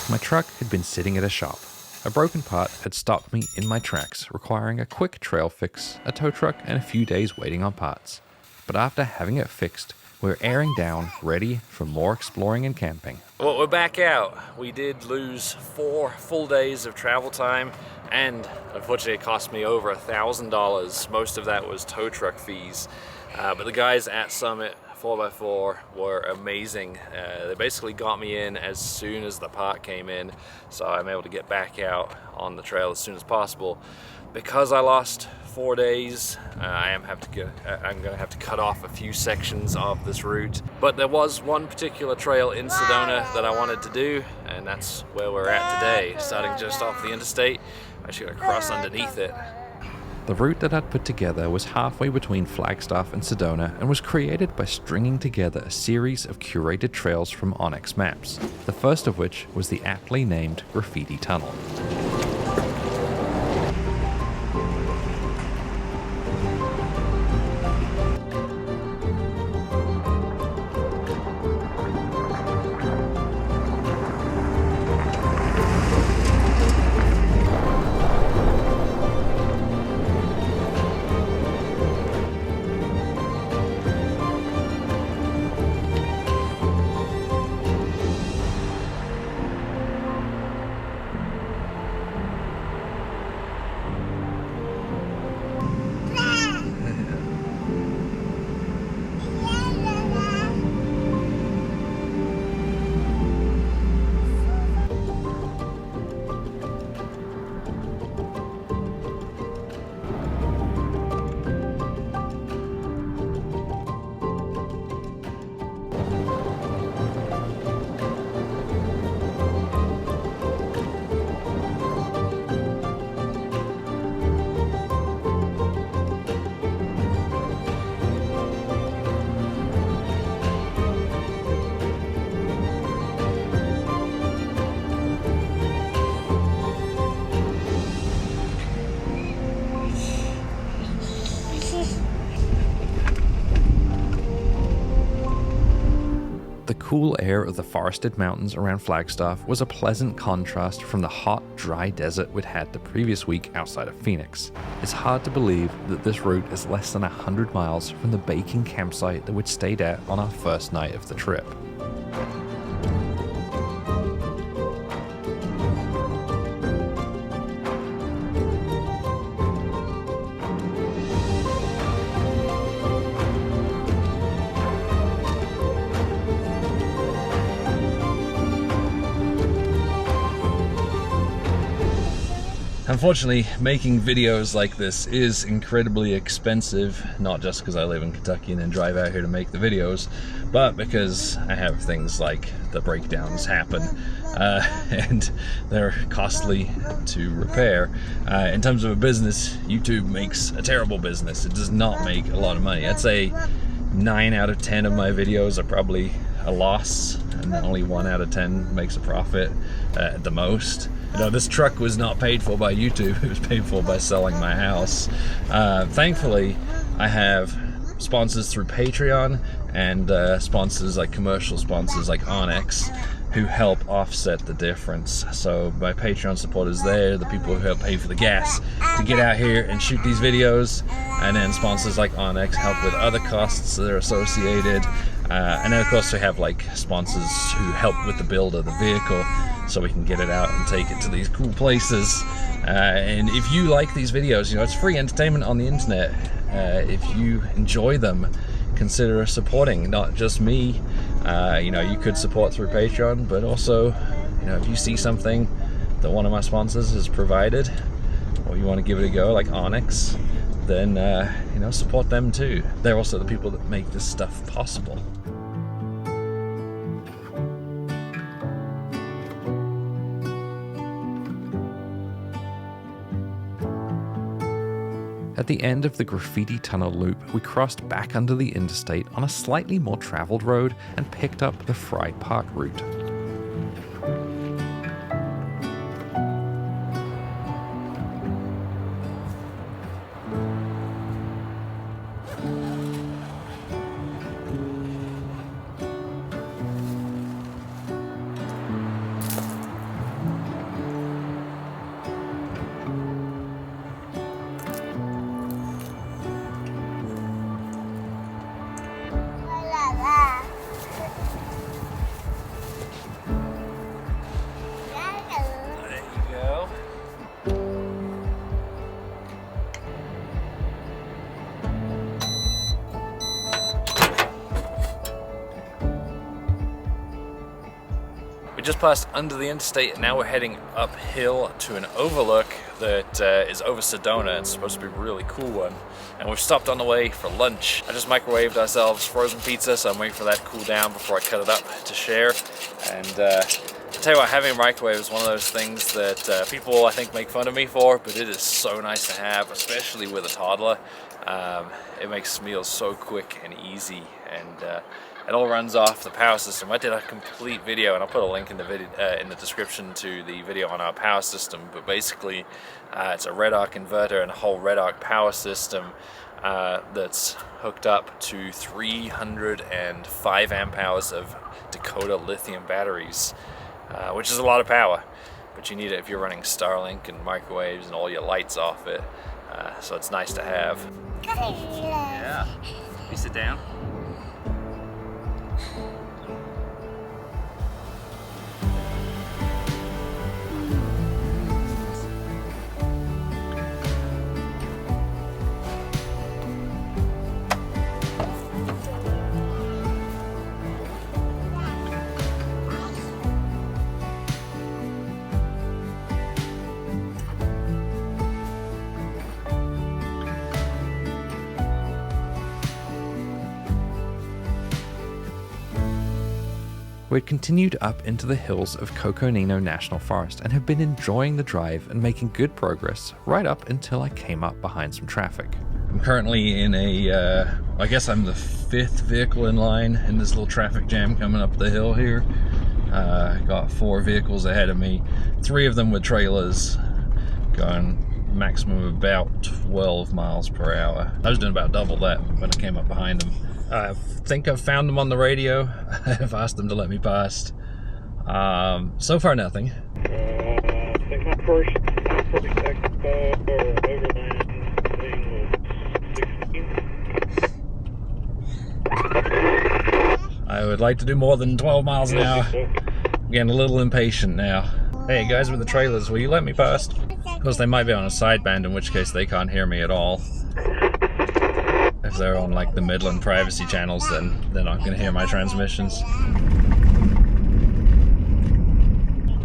My truck had been sitting at a shop. A broken part had stopped me in my tracks, requiring a quick trail fix, a tow truck, and a few days waiting on parts. But after having it fixed, we were airing down, ready for more exploring and camping. Well, we're back out. We did lose 4 full days of travel time, and unfortunately it cost me over $1,000. Most of that was tow truck fees. But the guys at Summit 4x4 were amazing. They basically got me in as soon as the part came in, so I'm able to get back out on the trail as soon as possible. Because I lost 4 days, I'm going to have to cut off a few sections of this route. But there was one particular trail in Sedona that I wanted to do, and that's where we're at today. Starting just off the interstate, I actually got to cross underneath it. The route that I'd put together was halfway between Flagstaff and Sedona and was created by stringing together a series of curated trails from Onyx Maps, the first of which was the aptly named Graffiti Tunnel. The cool air of the forested mountains around Flagstaff was a pleasant contrast from the hot, dry desert we'd had the previous week outside of Phoenix. It's hard to believe that this route is less than 100 miles from the baking campsite that we'd stayed at on our first night of the trip. Unfortunately, making videos like this is incredibly expensive, not just because I live in Kentucky and then drive out here to make the videos, but because I have things like the breakdowns happen, and they're costly to repair. In terms of a business, YouTube makes a terrible business. It does not make a lot of money. I'd say 9 out of 10 of my videos are probably a loss, and only 1 out of 10 makes a profit at the most. You know, this truck was not paid for by YouTube, it was paid for by selling my house. Thankfully, I have sponsors through Patreon and sponsors like commercial sponsors like Onyx who help offset the difference. So my Patreon supporters there, the people who help pay for the gas to get out here and shoot these videos, and then sponsors like Onyx help with other costs that are associated. And then of course we have like sponsors who help with the build of the vehicle so we can get it out and take it to these cool places. And if you like these videos, you know, it's free entertainment on the internet. If you enjoy them, consider supporting, not just me. You know, you could support through Patreon, but also, you know, if you see something that one of my sponsors has provided, or you want to give it a go, like Onyx, then, you know, support them too. They're also the people that make this stuff possible. At the end of the Graffiti Tunnel loop, we crossed back under the interstate on a slightly more traveled road and picked up the Fry Park route. just passed under the interstate, and now we're heading uphill to an overlook that is over Sedona. It's supposed to be a really cool one. And we've stopped on the way for lunch. I just microwaved ourselves frozen pizza, so I'm waiting for that to cool down before I cut it up to share. And I tell you what, having a microwave is one of those things that people, I think, make fun of me for, but it is so nice to have, especially with a toddler. It makes meals so quick and easy, and it all runs off the power system. I did a complete video, and I'll put a link in the video in the description to the video on our power system. But basically, it's a red arc inverter and a whole red arc power system that's hooked up to 305 amp hours of Dakota lithium batteries, which is a lot of power. But you need it if you're running Starlink and microwaves and all your lights off it. So it's nice to have. Yeah. You sit down. We'd continued up into the hills of Coconino National Forest and have been enjoying the drive and making good progress right up until I came up behind some traffic. I'm currently in I guess I'm the 5th vehicle in line in this little traffic jam coming up the hill here. Got 4 vehicles ahead of me, 3 of them with trailers, going maximum of about 12 miles per hour. I was doing about double that when I came up behind them. I think I've found them on the radio. I've asked them to let me pass. So far, nothing. I think my first expo or Overland thing was 16. I would like to do more than 12 miles an hour. I'm getting a little impatient now. Hey, guys with the trailers, will you let me pass? Of course, they might be on a sideband, in which case they can't hear me at all. If they're on like the Midland privacy channels, then they're not going to hear my transmissions.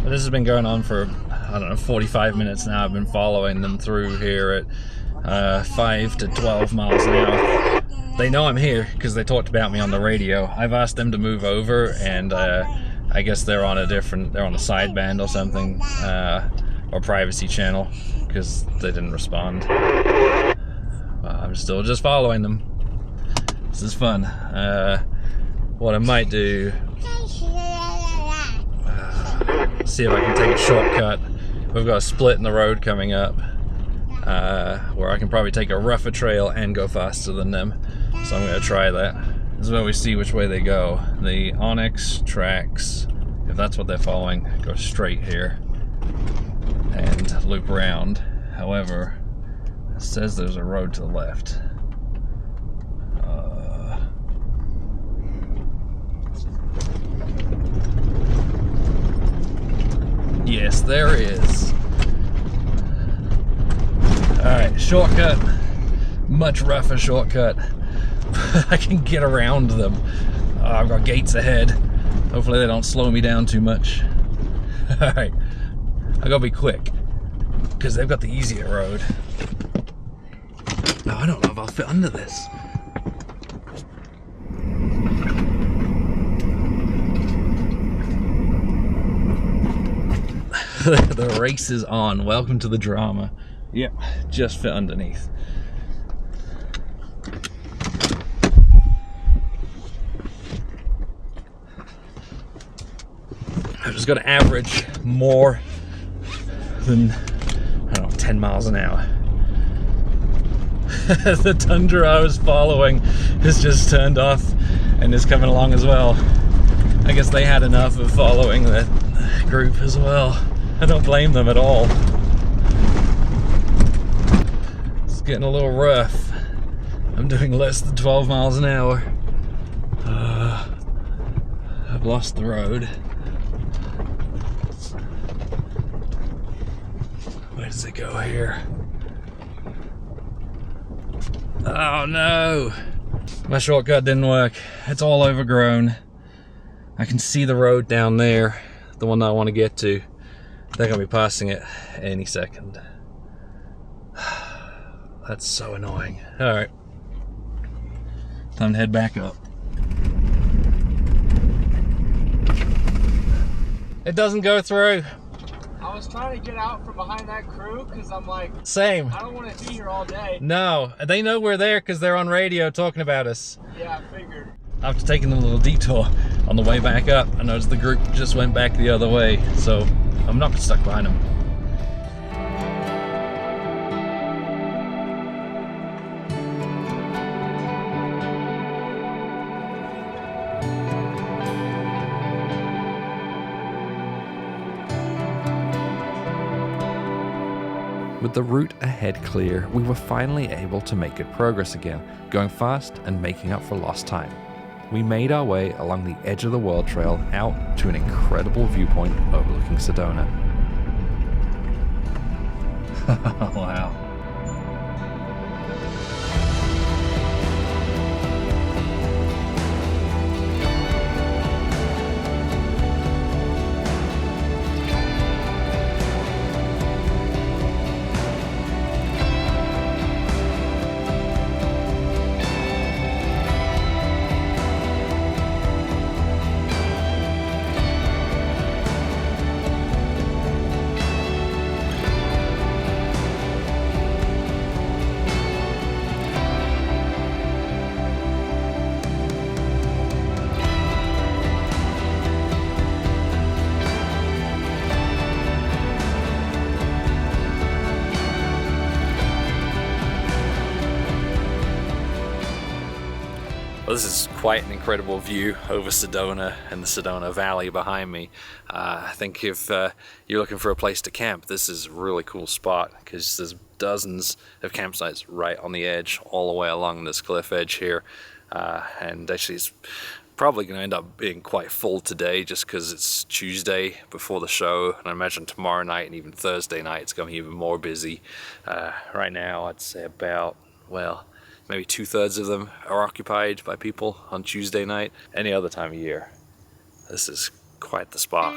But this has been going on for, I don't know, 45 minutes now. I've been following them through here at 5 to 12 miles an hour. They know I'm here because they talked about me on the radio. I've asked them to move over, and I guess they're on a sideband or something, or privacy channel, because they didn't respond. I'm still just following them. This is fun. What I might do, see if I can take a shortcut. We've got a split in the road coming up, where I can probably take a rougher trail and go faster than them. So I'm going to try that. This is where we see which way they go. The Onyx tracks, if that's what they're following, go straight here and loop around. However, it says there's a road to the left. Yes, there is. Alright, shortcut. Much rougher shortcut. I can get around them. I've got gates ahead. Hopefully they don't slow me down too much. Alright, I gotta be quick, because they've got the easier road. No, I don't know if I'll fit under this. The race is on. Welcome to the drama. Yep, just fit underneath. I've just got to average more than, I don't know, 10 miles an hour. The Tundra I was following has just turned off and is coming along as well. I guess they had enough of following that group as well. I don't blame them at all. It's getting a little rough. I'm doing less than 12 miles an hour. I've lost the road. Where does it go here? Oh no! My shortcut didn't work. It's all overgrown. I can see the road down there. the one that I want to get to. They're gonna be passing it any second. That's so annoying. All right, time to head back up. It doesn't go through. I was trying to get out from behind that crew because I'm like, Same. I don't want to be here all day. No, they know we're there because they're on radio talking about us. Yeah, I figured. After taking them a little detour on the way back up, I noticed the group just went back the other way, so I'm not stuck behind them. With the route ahead clear, we were finally able to make good progress again, going fast and making up for lost time. We made our way along the edge of the World Trail out to an incredible viewpoint overlooking Sedona. Wow. Well, this is quite an incredible view over Sedona and the Sedona Valley behind me. I think if you're looking for a place to camp, this is a really cool spot because there's dozens of campsites right on the edge, all the way along this cliff edge here. And actually it's probably going to end up being quite full today just because it's Tuesday before the show, and I imagine tomorrow night and even Thursday night it's going to be even more busy. Right now I'd say about, well, maybe 2/3 of them are occupied by people on Tuesday night. Any other time of year, this is quite the spot.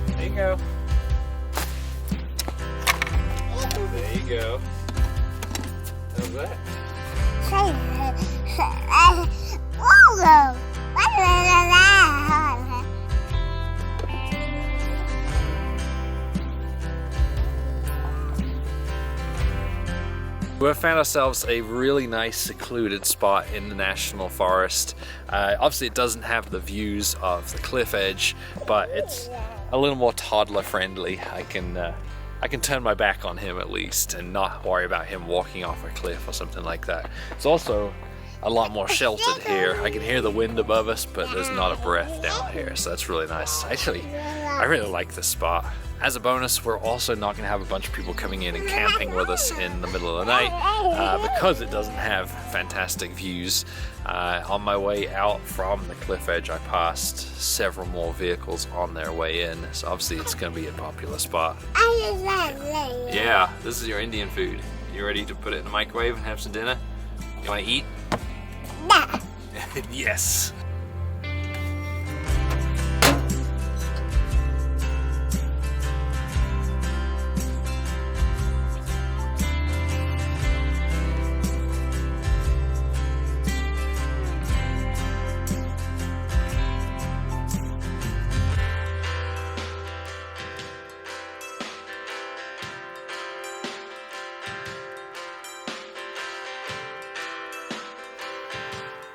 There you go. There you go. How's that? We found ourselves a really nice secluded spot in the national forest. Obviously it doesn't have the views of the cliff edge, but it's a little more toddler friendly. I can turn my back on him at least and not worry about him walking off a cliff or something like that. It's also a lot more sheltered here. I can hear the wind above us, but there's not a breath down here, so that's really nice. Actually, I really like this spot. As a bonus, we're also not going to have a bunch of people coming in and camping with us in the middle of the night because it doesn't have fantastic views. On my way out from the cliff edge, I passed several more vehicles on their way in, so obviously it's going to be a popular spot. Yeah, this is your Indian food. You ready to put it in the microwave and have some dinner? You want to eat? Yes.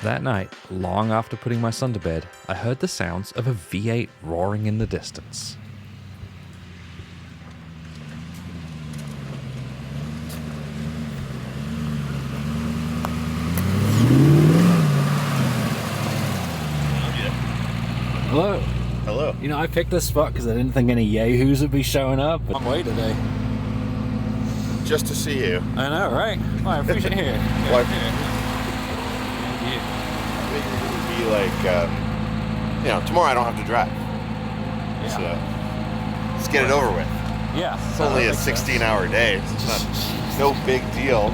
That night, long after putting my son to bed, I heard the sounds of a V8 roaring in the distance. Hello. Hello. You know, I picked this spot because I didn't think any yahoos would be showing up. Long way today. Just to see you. I know, right? Well, I appreciate it. What? Thank you. It would be like you know, tomorrow I don't have to drive. So let's get it over with. Yeah. It's only a 16-hour day. It's not no big deal.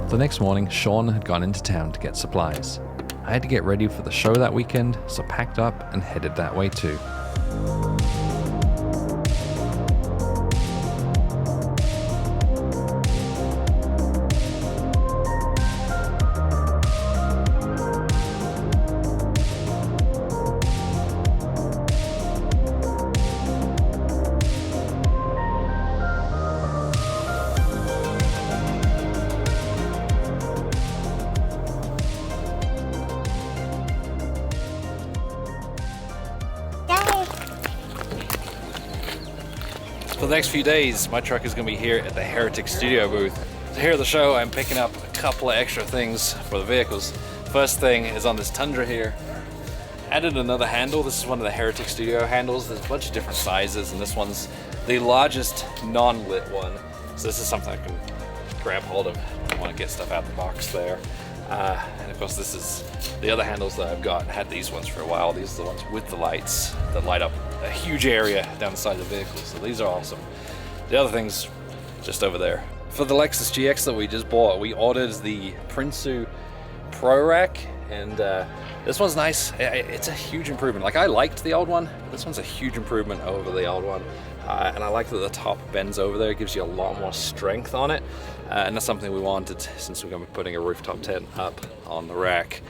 The next morning, Sean had gone into town to get supplies. I had to get ready for the show that weekend, so packed up and headed that way too. For the next few days, my truck is going to be here at the Heretic Studio booth. So here at the show, I'm picking up a couple of extra things for the vehicles. First thing is on this Tundra here. Added another handle. This is one of the Heretic Studio handles. There's a bunch of different sizes, and this one's the largest non-lit one. So this is something I can grab hold of. I want to get stuff out of the box there. And of course, this is the other handles that I've got. Had these ones for a while. These are the ones with the lights that light up a huge area down the side of the vehicle. So these are awesome. The other thing's just over there. For the Lexus GX that we just bought, we ordered the Prinsu Pro Rack, and this one's nice. It's a huge improvement. Like, I liked the old one, but this one's a huge improvement over the old one. And I like that the top bends over there. It gives you a lot more strength on it. And that's something we wanted since we're going to be putting a rooftop tent up on the rack.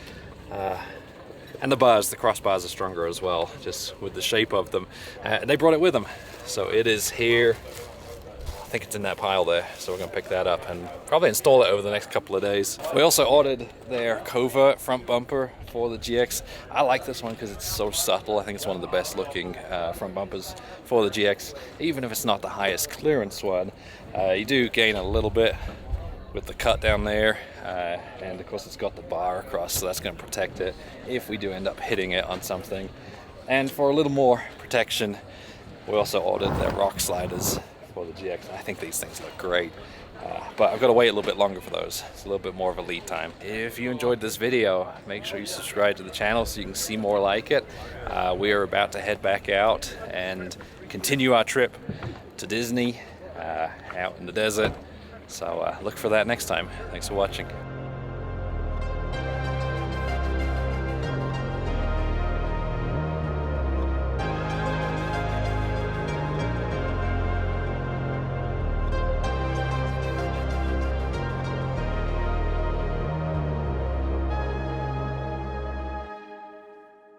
And the bars, the crossbars are stronger as well, just with the shape of them. They brought it with them. So it is here. I think it's in that pile there. So we're going to pick that up and probably install it over the next couple of days. We also ordered their covert front bumper for the GX. I like this one because it's so subtle. I think it's one of the best looking front bumpers for the GX. Even if it's not the highest clearance one, you do gain a little bit with the cut down there, and of course it's got the bar across, so that's going to protect it if we do end up hitting it on something. And for a little more protection, we also ordered the rock sliders for the GX. I think these things look great, but I've got to wait a little bit longer for those. It's a little bit more of a lead time. If you enjoyed this video, make sure you subscribe to the channel so you can see more like it. We are about to head back out and continue our trip to Disney out in the desert. So look for that next time. Thanks for watching.